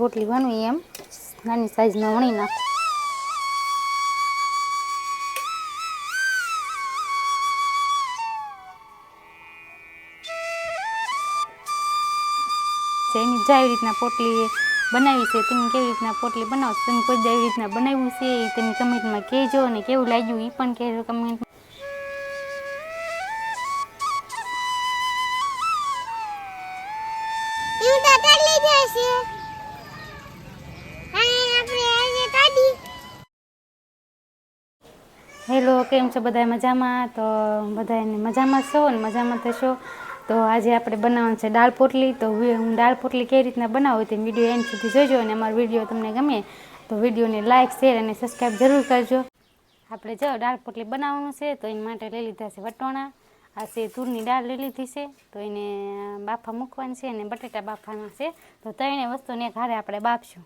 રોટલી બનવી એમ નાની સાઈઝમાં વણી નાખું. એની જ આવી રીતના પોટલી બનાવી છે. તમે કેવી રીતના પોટલી બનાવો તમે કોઈ એવી રીતના બનાવ્યું છે એ તમે કમેન્ટમાં કહેજો અને કેવું લાગ્યું એ પણ કહેજો કમેન્ટમાં. હેલો, કેમ છો બધા મજામાં? તો બધાને મજામાં છો ને મજામાં થશો. તો આજે આપણે બનાવવાનું છે દાળ પોટલી. તો હું દાળ પોટલી કેવી રીતના બનાવું તે વિડીયો એન્ડ સુધી જોજો. અને અમારો વિડીયો તમને ગમે તો વિડીયોને લાઇક શેર અને સબસ્ક્રાઈબ જરૂર કરજો. આપણે જો દાળ પોટલી બનાવવાનું છે તો એના માટે લઈ લીધા છે વટોણા. આ છે તુરની દાળ લઈ લીધી છે તો એને બાફા મૂકવાની છે અને બટેટા બાફવાના છે. તો ત્રણેય વસ્તુને એક હારે આપણે બાફશું.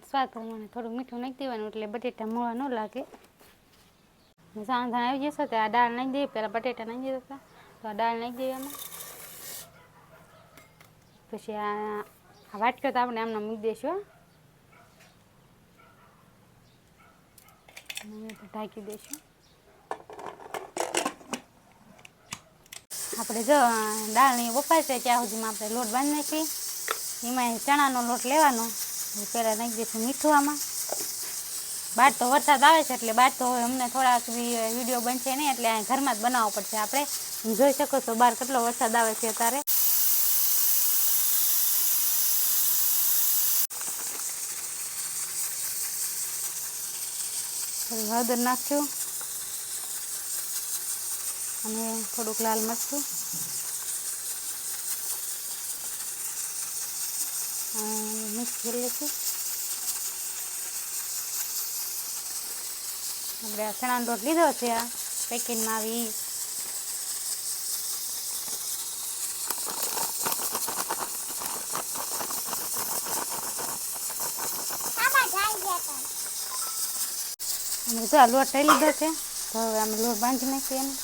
સ્વાદ પ્રમાણે થોડું મીઠું નાખી દેવાનું એટલે બટેટા મોળા ન લાગે. સાંધા આવી જશે તો આ દાળ નાખી દઈએ. પહેલાં બટેટા નાખી દીધા હતા તો આ દાળ નાખી દઈએ એમાં. પછી આ વાટકો તો આપણે આમને મૂકી દઈશું. ઢાંકી દઈશું. આપણે જો દાળની બફાય છે ત્યાં સુધીમાં આપણે લોટ બાંધી નાખીએ. એમાં ચણાનો લોટ લેવાનો. પહેલાં નાખી દઈશું મીઠું આમાં. બહાર તો વરસાદ આવે છે એટલે બહાર તો હવે અમને થોડાક વિડીયો બનશે નહીં એટલે અહીં ઘરમાં જ બનાવવો પડશે આપણે. જોઈ શકો છો બહાર કેટલો વરસાદ આવે છે અત્યારે. હળદર નાખશું અને થોડુંક લાલ મરચું મિક્સ કરી લઈશું. આપણે આ ચણાનો લોટ લીધો છે આ પેકિંગમાં આવી. અમે જો આ લોટ લઈ લીધો છે તો હવે અમે લોટ બાંધી નાખીએ એને.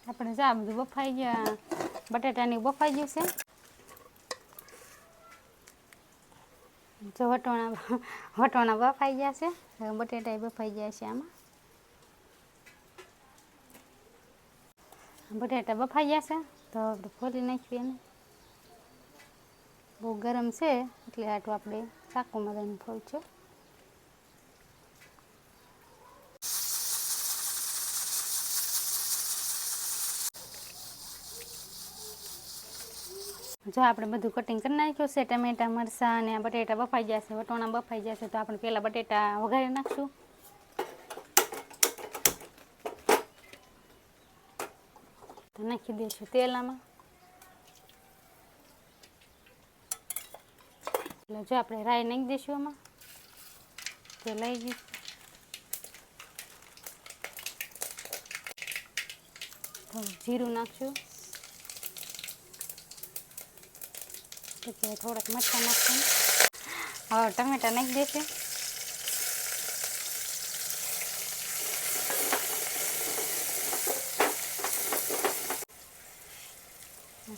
આપણે જા બધું બફાઈ ગયા. બટાટાની બફાઈ ગયું છે. જો વટોણા બફાઈ ગયા છે. બટેટા બફાઈ ગયા છે. આમાં બટેટા બફાઈ ગયા છે તો આપણે ફોલી નાખીએ એને. બહુ ગરમ છે એટલે આટલું આપણે ચાકુમાં લઈને ફોલશું. જો આપણે બધું કટિંગ કરી નાખ્યું છે. ટમેટા મરચાં અને બટેટા બફાઈ ગયા છે. વટોણા બફાઈ ગયા છે તો આપણે પહેલાં બટેટા વઘારી નાખશું. તો નાખી દઈશું તેલ આમાં. એટલે જો આપણે રાઈ નાખી દઈશું આમાં. તેલ આવી ગયું. થોડું જીરું નાખશું. પછી થોડાક મરચાં નાખશું. હવે ટમેટા નાખી દઈશું.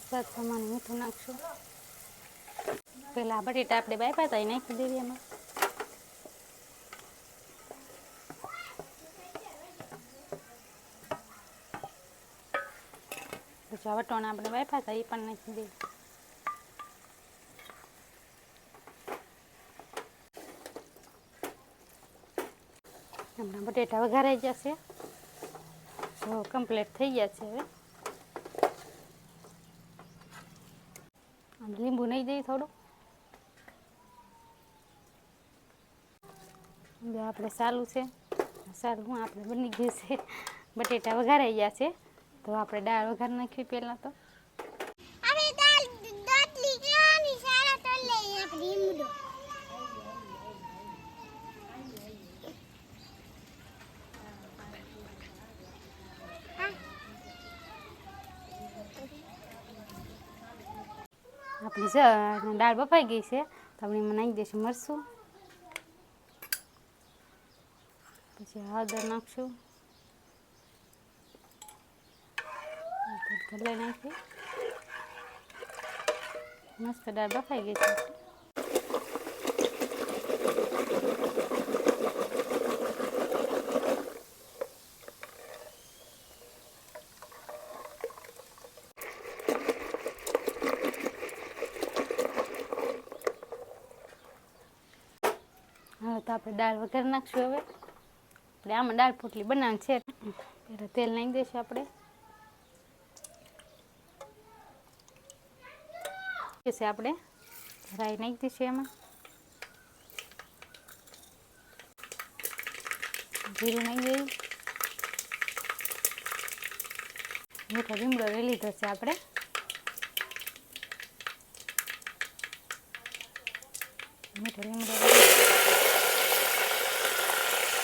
સ્વાદ પ્રમાણે મીઠું નાખશું. પહેલાં બટેટા આપણે બાફ્યા હતા એ નાખી દેવી એમાં. પછી આ વટોણા આપણે બાફ્યા હતા એ પણ નાખી દેવી. આપણા બટેટા વઘારાઈ જશે. તો કમ્પ્લીટ થઈ ગયા છે. હવે લીંબુ નહીં દઈએ થોડું. જો આપણે સારું છે. સારું આપણે બની ગયું છે. બટેટા વઘારાઈ ગયા છે તો આપણે દાળ વઘાર નાખવી પહેલાં તો. આપણે દાળ બફાઈ ગઈ છે તો આપણે એમાં નાખી દઈશું મરચું, પછી હળદર નાખશું, ભલે નાખી, મસ્ત દાળ બફાઈ ગઈ છે. હવે તો આપણે દાળ વઘારી નાખશું. હવે આપણે આમાં દાળ પોટલી બનાવવાની છે. પહેલાં તેલ નાખી દઈશું આપણે. આપણે રાઈ નાખી દઈશું એમાં, જીરું નાખી દઈએ, મીઠો લીમડો લઈ લીધો છે આપણે. મીઠો લીમડો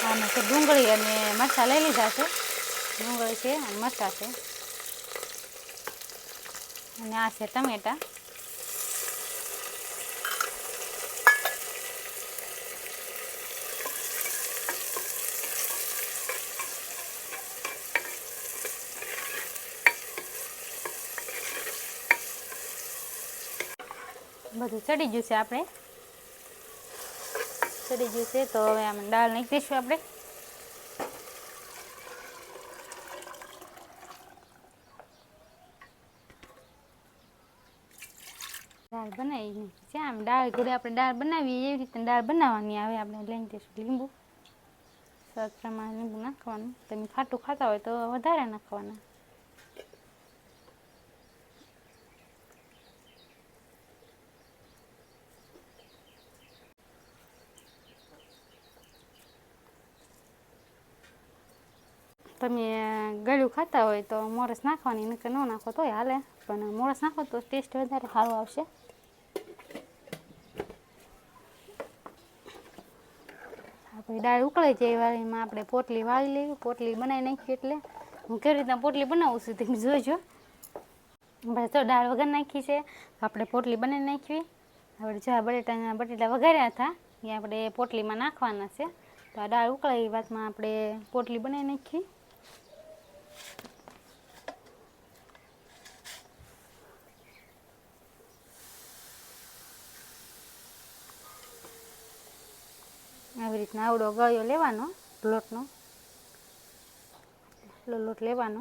આમાં છે ડુંગળી અને મરચાં લઈ લીધા છે. ડુંગળી છે અને મરચાં છે અને આ છે ટમેટાં. બધું ચડી ગયું છે, આપણે ચડી ગયું છે. તો હવે આમાં દાળ નાખી દઈશું આપણે. દાળ બનાવી છે આમ દાળ ઘોડે આપણે દાળ બનાવીએ એવી રીતે દાળ બનાવવાની. હવે આપણે લઈ દઈશું લીંબુ, સ્વાદ પ્રમાણે લીંબુ નાખવાનું. તમે ખાટું ખાતા હોય તો વધારે નાખવાના. તમે ગળ્યું ખાતા હોય તો મોરસ નાખવાની, નકર ન નાખો તોય હાલે, પણ મોરસ નાખો તો ટેસ્ટ વધારે સારો આવશે. આપણે દાળ ઉકળાઈ જાય વાળીમાં આપણે પોટલી વાળી લેવી. પોટલી બનાવી નાખી એટલે હું કેવી રીતના પોટલી બનાવું છું તમે જોજો. બસ તો દાળ વઘાર નાખી છે, આપણે પોટલી બનાવી નાખવી. આપણે જો બટેટા વઘાર્યા હતા એ આપણે પોટલીમાં નાખવાના છે. તો આ દાળ ઉકળાઈ વાતમાં આપણે પોટલી બનાવી નાખી. આવી રીતના આવડો ગળ્યો લેવાનો લોટનો, એટલો લોટ લેવાનો.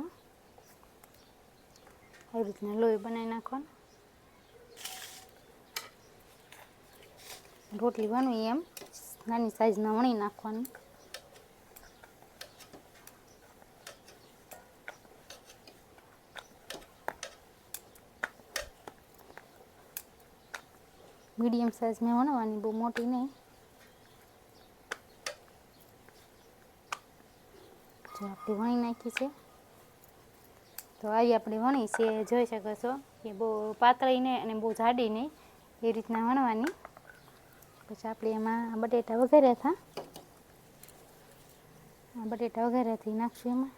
આવી રીતના લોહી બનાવી નાખવાનું. રોટલી વણવી એમ નાની સાઈઝના વણી નાખવાનું. મીડિયમ સાઈઝ મેં વણવાની, બહુ મોટી નહીં. જો આપણે વણી નાખી છે તો આવી આપણે વણી છે, જોઈ શકો છો કે બહુ પાતળી નહીં અને બહુ જાડી નહીં, એ રીતના વણવાની. પછી આપણે એમાં બટેટા વઘાર્યા હતા, બટેટા વઘાર્યાથી નાખશું એમાં.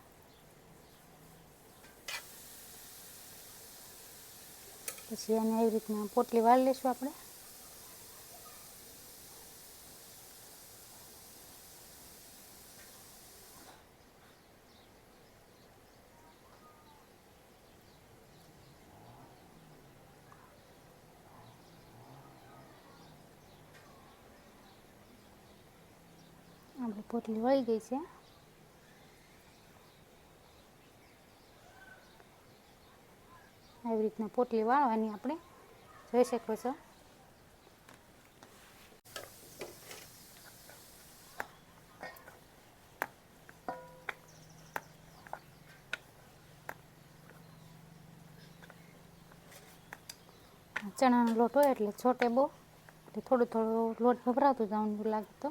પછી એને આવી રીતના પોટલી વાળી લઈશું આપણે. આપણી પોટલી વળી ગઈ છે. આવી રીતના પોટલી વાળવાની આપણે, જોઈ શકો છો. ચણાનો લોટ હોય એટલે છોટે બહુ, એટલે થોડું થોડું લોટ ભભરાતું જવાનું લાગે તો.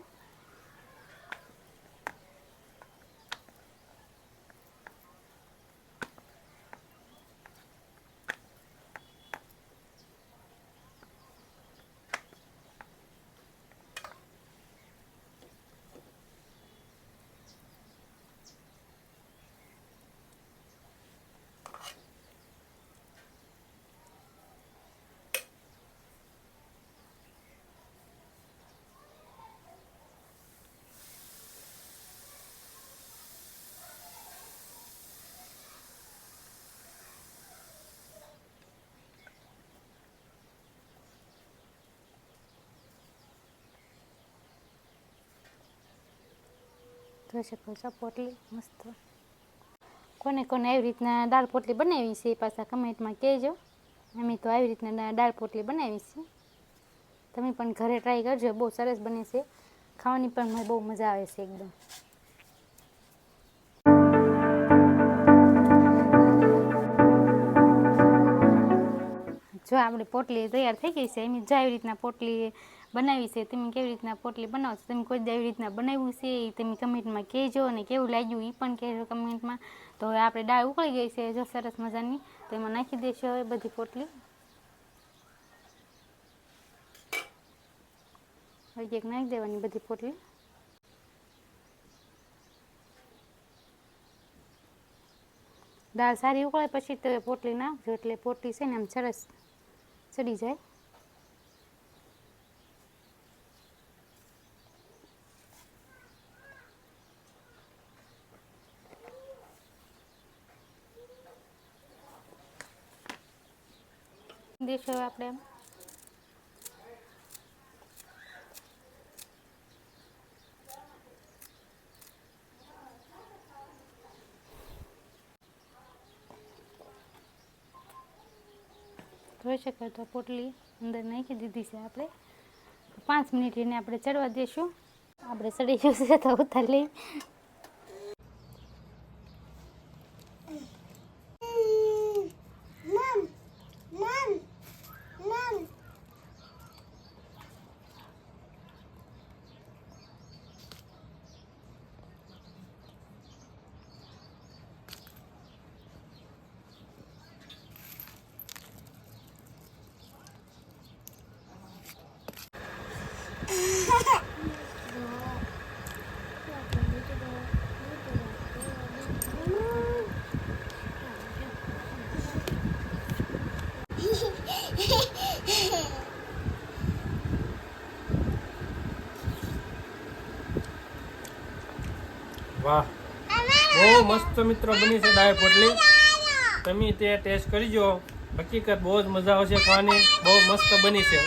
જોઈ શકો છો પોટલી મસ્ત. કોને કોને આવી રીતના દાળ પોટલી બનાવી છે એ પાછા કમેન્ટમાં કહેજો. અમે તો આવી રીતના દાળ પોટલી બનાવી છે. તમે પણ ઘરે ટ્રાય કરજો, બહુ સરસ બને છે. ખાવાની પણ બહુ મજા આવે છે એકદમ. જો આપણી પોટલી તૈયાર થઈ ગઈ છે. એમ જો આવી રીતના પોટલી બનાવી છે. તમે કેવી રીતના પોટલી બનાવો છો, તમે કોઈ આવી રીતના બનાવ્યું છે એ તમે કમેન્ટમાં કહેજો, અને કેવું લાગ્યું એ પણ કહેજો કમેન્ટમાં. તો હવે આપણે દાળ ઉકળી ગઈ છે જો સરસ મજાની, તો એમાં નાખી દઈશું હવે બધી પોટલી. હવે એક નાખી દેવાની બધી પોટલી. દાળ સારી ઉકળે પછી તો પોટલી નાખજો, એટલે પોટલી છે ને આમ સરસ ચડી જાય. દેશો આપણે એમ જોઈ શકો તો પોટલી અંદર નાખી દીધી છે આપણે. 5 મિનિટ એને આપણે ચડવા દઈશું. આપણે ચડી ગયું છે તો ઉતારી લઈ. વાહ, બહુ મસ્ત મિત્રો બની છે દાળ પોટલી. તમે તે ટેસ્ટ કરજો, હકીકત બહુ જ મજા આવશે ખાવાની. બહુ મસ્ત બની છે.